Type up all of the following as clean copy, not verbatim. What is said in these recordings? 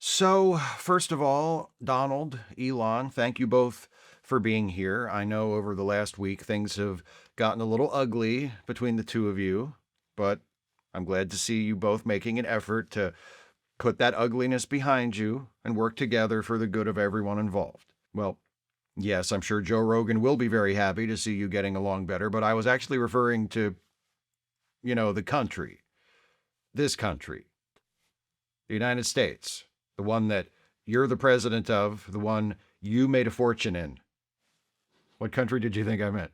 So, first of all, Donald, Elon, thank you both for being here. I know over the last week things have gotten a little ugly between the two of you, but I'm glad to see you both making an effort to put that ugliness behind you and work together for the good of everyone involved. Well, yes, I'm sure Joe Rogan will be very happy to see you getting along better, but I was actually referring to, the country, this country, the United States, the one that you're the president of, the one you made a fortune in. What country did you think I meant?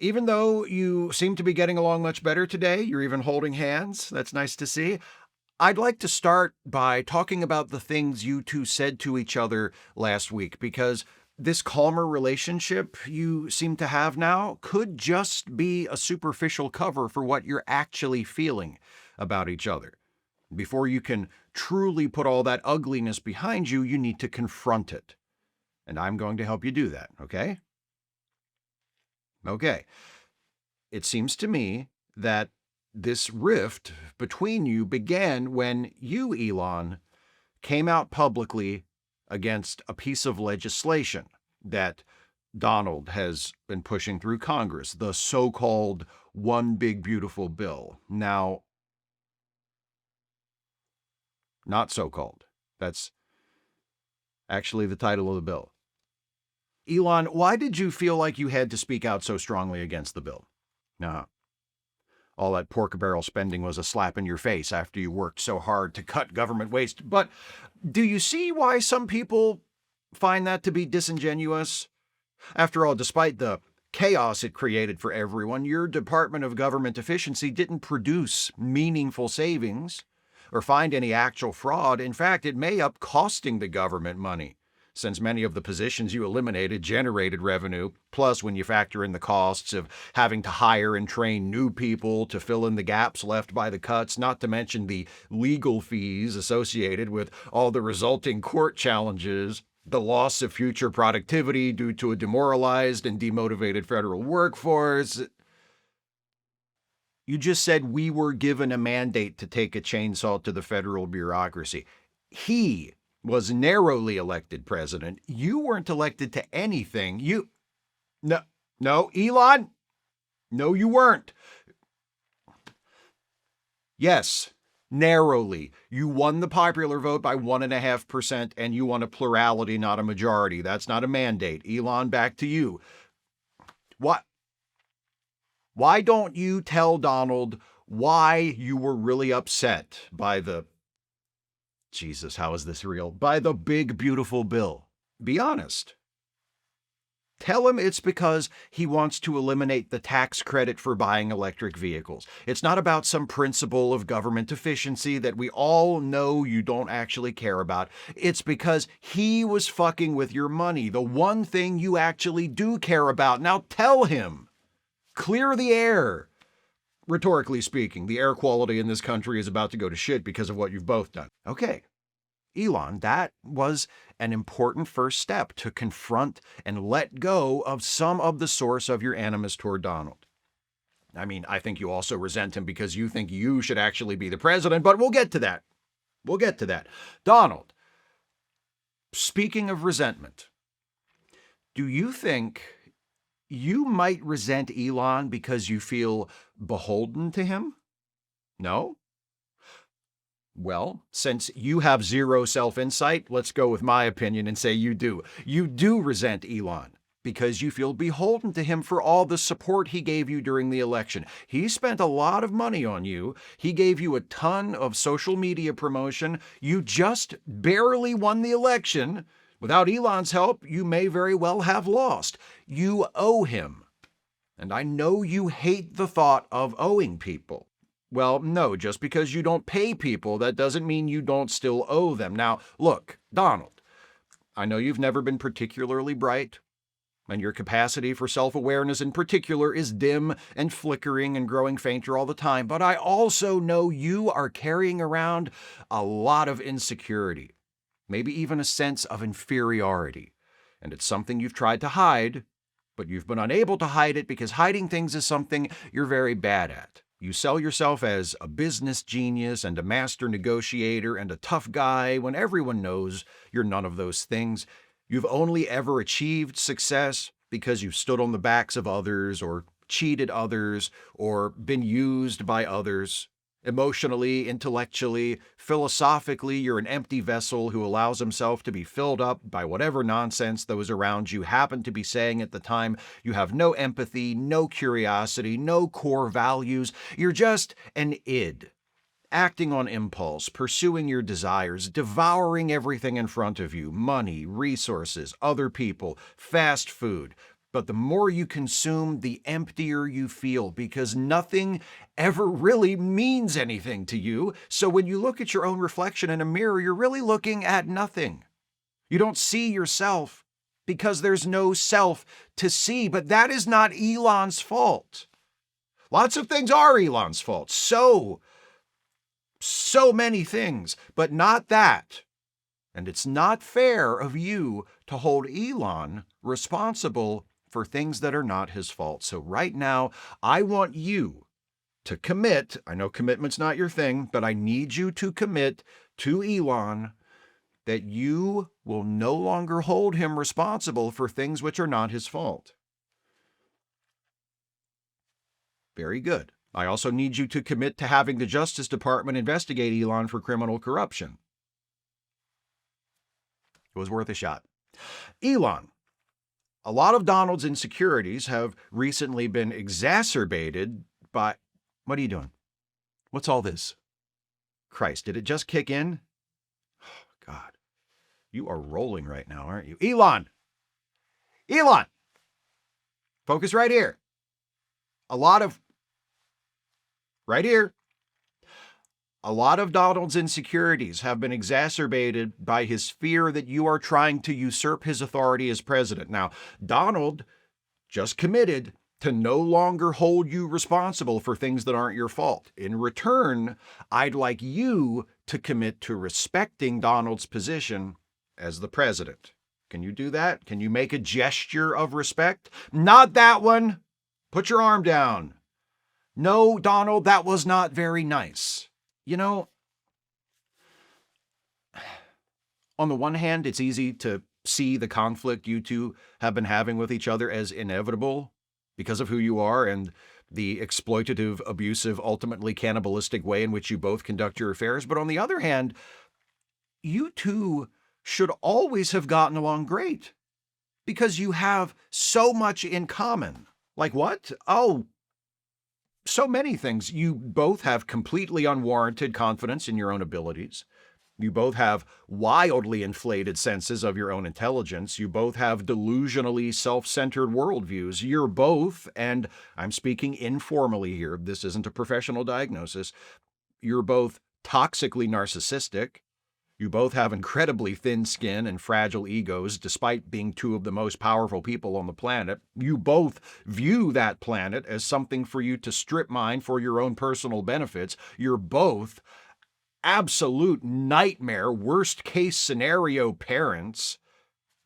Even though you seem to be getting along much better today, you're even holding hands. That's nice to see. I'd like to start by talking about the things you two said to each other last week, because this calmer relationship you seem to have now could just be a superficial cover for what you're actually feeling about each other. Before you can truly put all that ugliness behind you, you need to confront it. And I'm going to help you do that, okay? Okay. It seems to me that this rift between you began when you, Elon, came out publicly against a piece of legislation that Donald has been pushing through Congress, the so-called One Big Beautiful Bill. Now, not so-called. That's actually the title of the bill. Elon, why did you feel like you had to speak out so strongly against the bill? Nah. All that pork barrel spending was a slap in your face after you worked so hard to cut government waste. But do you see why some people find that to be disingenuous? After all, despite the chaos it created for everyone, your Department of Government Efficiency didn't produce meaningful savings or find any actual fraud. In fact, it may up costing the government money, since many of the positions you eliminated generated revenue, plus when you factor in the costs of having to hire and train new people to fill in the gaps left by the cuts, not to mention the legal fees associated with all the resulting court challenges, the loss of future productivity due to a demoralized and demotivated federal workforce. You just said we were given a mandate to take a chainsaw to the federal bureaucracy. He was narrowly elected president. You weren't elected to anything. No, Elon? No, you weren't. Yes, narrowly. You won the popular vote by 1.5%, and you won a plurality, not a majority. That's not a mandate. Elon, back to you. What? Why don't you tell Donald why you were really upset by the... Jesus, how is this real? By the big, beautiful bill. Be honest. Tell him it's because he wants to eliminate the tax credit for buying electric vehicles. It's not about some principle of government efficiency that we all know you don't actually care about. It's because he was fucking with your money, the one thing you actually do care about. Now tell him. Clear the air. Rhetorically speaking, the air quality in this country is about to go to shit because of what you've both done. Okay. Elon, that was an important first step to confront and let go of some of the source of your animus toward Donald. I mean, I think you also resent him because you think you should actually be the president, but we'll get to that. We'll get to that. Donald, speaking of resentment, do you think you might resent Elon because you feel beholden to him? No? Well, since you have zero self-insight, let's go with my opinion and say you do. You do resent Elon because you feel beholden to him for all the support he gave you during the election. He spent a lot of money on you. He gave you a ton of social media promotion. You just barely won the election. Without Elon's help, you may very well have lost. You owe him. And I know you hate the thought of owing people. Well, no, just because you don't pay people, that doesn't mean you don't still owe them. Now, look, Donald, I know you've never been particularly bright, and your capacity for self-awareness in particular is dim and flickering and growing fainter all the time, but I also know you are carrying around a lot of insecurity. Maybe even a sense of inferiority. And it's something you've tried to hide, but you've been unable to hide it because hiding things is something you're very bad at. You sell yourself as a business genius and a master negotiator and a tough guy when everyone knows you're none of those things. You've only ever achieved success because you've stood on the backs of others or cheated others or been used by others. Emotionally, intellectually, philosophically, you're an empty vessel who allows himself to be filled up by whatever nonsense those around you happen to be saying at the time. You have no empathy, no curiosity, no core values. You're just an id, acting on impulse, pursuing your desires, devouring everything in front of you: money, resources, other people, fast food. But the more you consume, the emptier you feel, because nothing ever really means anything to you. So when you look at your own reflection in a mirror, you're really looking at nothing. You don't see yourself because there's no self to see. But that is not Elon's fault. Lots of things are Elon's fault. So many things, but not that. And it's not fair of you to hold Elon responsible for things that are not his fault. So right now, I want you to commit. I know commitment's not your thing, but I need you to commit to Elon that you will no longer hold him responsible for things which are not his fault. Very good. I also need you to commit to having the Justice Department investigate Elon for criminal corruption. It was worth a shot. Elon. A lot of Donald's insecurities have recently been exacerbated by... What are you doing? What's all this? Christ, did it just kick in? Oh, God. You are rolling right now, aren't you? Elon! Elon! Focus right here. Right here. A lot of Donald's insecurities have been exacerbated by his fear that you are trying to usurp his authority as president. Now, Donald just committed to no longer hold you responsible for things that aren't your fault. In return, I'd like you to commit to respecting Donald's position as the president. Can you do that? Can you make a gesture of respect? Not that one. Put your arm down. No, Donald, that was not very nice. You know, on the one hand, it's easy to see the conflict you two have been having with each other as inevitable because of who you are and the exploitative, abusive, ultimately cannibalistic way in which you both conduct your affairs. But on the other hand, you two should always have gotten along great because you have so much in common. Like what? Oh, so many things. You both have completely unwarranted confidence in your own abilities. You both have wildly inflated senses of your own intelligence. You both have delusionally self-centered worldviews. You're both, and I'm speaking informally here, this isn't a professional diagnosis, you're both toxically narcissistic. You both have incredibly thin skin and fragile egos, despite being two of the most powerful people on the planet. You both view that planet as something for you to strip mine for your own personal benefits. You're both absolute nightmare, worst case scenario parents.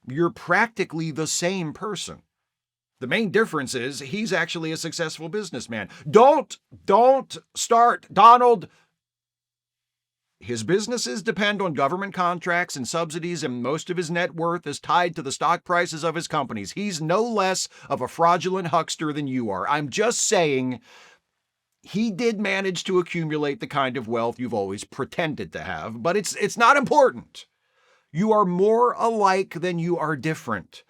You're practically the same person. The main difference is he's actually a successful businessman. Don't start, Donald. His businesses depend on government contracts and subsidies, and most of his net worth is tied to the stock prices of his companies. He's no less of a fraudulent huckster than you are. I'm just saying he did manage to accumulate the kind of wealth you've always pretended to have, but it's not important. You are more alike than you are different.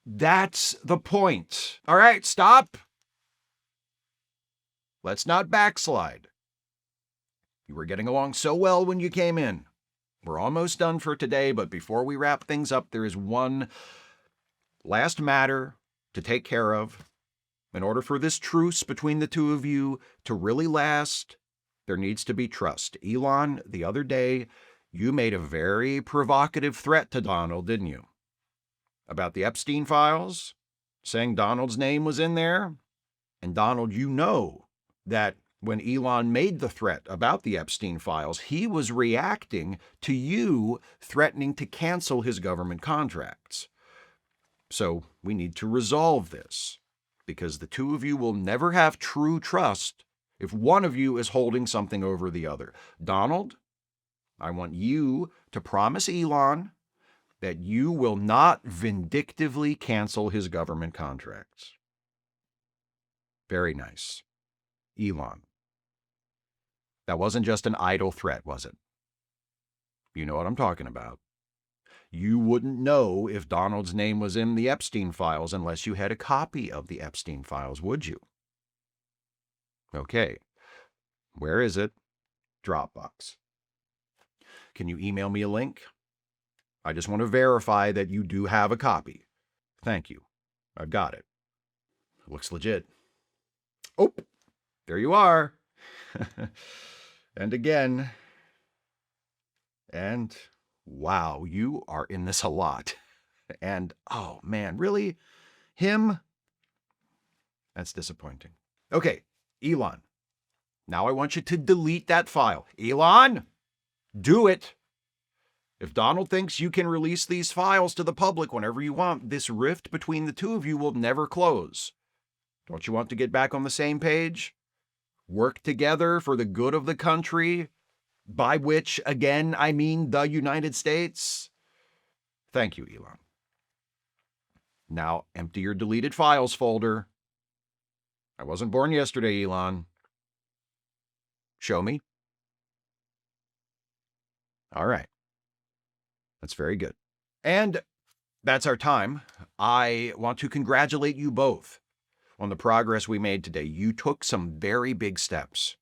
That's the point. All right, stop. Let's not backslide. You were getting along so well when you came in. We're almost done for today, but before we wrap things up, there is one last matter to take care of. In order for this truce between the two of you to really last, there needs to be trust. Elon, the other day, you made a very provocative threat to Donald, didn't you? About the Epstein files, saying Donald's name was in there. And Donald, you know that when Elon made the threat about the Epstein files, he was reacting to you threatening to cancel his government contracts. So we need to resolve this, because the two of you will never have true trust if one of you is holding something over the other. Donald, I want you to promise Elon that you will not vindictively cancel his government contracts. Very nice. Elon. That wasn't just an idle threat, was it? You know what I'm talking about. You wouldn't know if Donald's name was in the Epstein files unless you had a copy of the Epstein files, would you? Okay. Where is it? Dropbox. Can you email me a link? I just want to verify that you do have a copy. Thank you. I've got it. Looks legit. Oh, there you are. And again. And wow, you are in this a lot. And oh man, really? Him? That's disappointing. Okay, Elon. Now I want you to delete that file. Elon, do it. If Donald thinks you can release these files to the public whenever you want, this rift between the two of you will never close. Don't you want to get back on the same page? Work together for the good of the country, by which, again, I mean the United States? Thank you, Elon. Now empty your deleted files folder. I wasn't born yesterday, Elon. Show me. All right. That's very good. And that's our time. I want to congratulate you both on the progress we made today. You took some very big steps,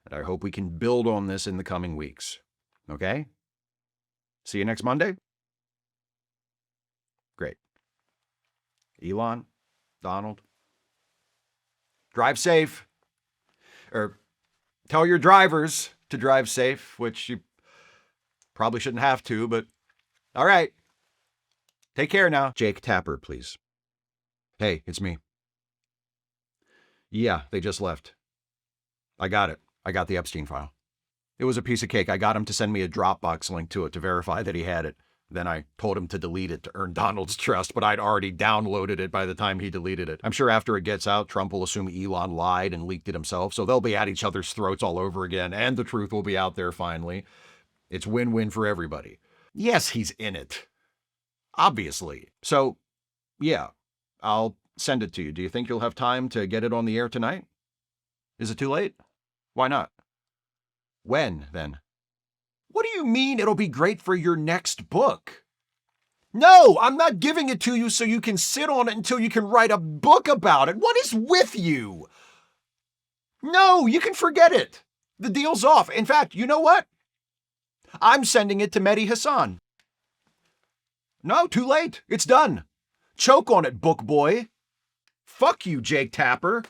and I hope we can build on this in the coming weeks. Okay? See you next Monday? Great. Elon, Donald, drive safe. Or tell your drivers to drive safe, which you probably shouldn't have to, but all right. Take care now. Jake Tapper, please. Hey, it's me. Yeah, they just left. I got it. I got the Epstein file. It was a piece of cake. I got him to send me a Dropbox link to it to verify that he had it. Then I told him to delete it to earn Donald's trust, but I'd already downloaded it by the time he deleted it. I'm sure after it gets out, Trump will assume Elon lied and leaked it himself, so they'll be at each other's throats all over again, and the truth will be out there finally. It's win-win for everybody. Yes, he's in it. Obviously. So, yeah, I'll send it to you. Do you think you'll have time to get it on the air tonight? Is it too late? Why not? When, then? What do you mean it'll be great for your next book? No, I'm not giving it to you so you can sit on it until you can write a book about it. What is with you? No, you can forget it. The deal's off. In fact, you know what? I'm sending it to Mehdi Hassan. No, too late. It's done. Choke on it, book boy. Fuck you, Jake Tapper.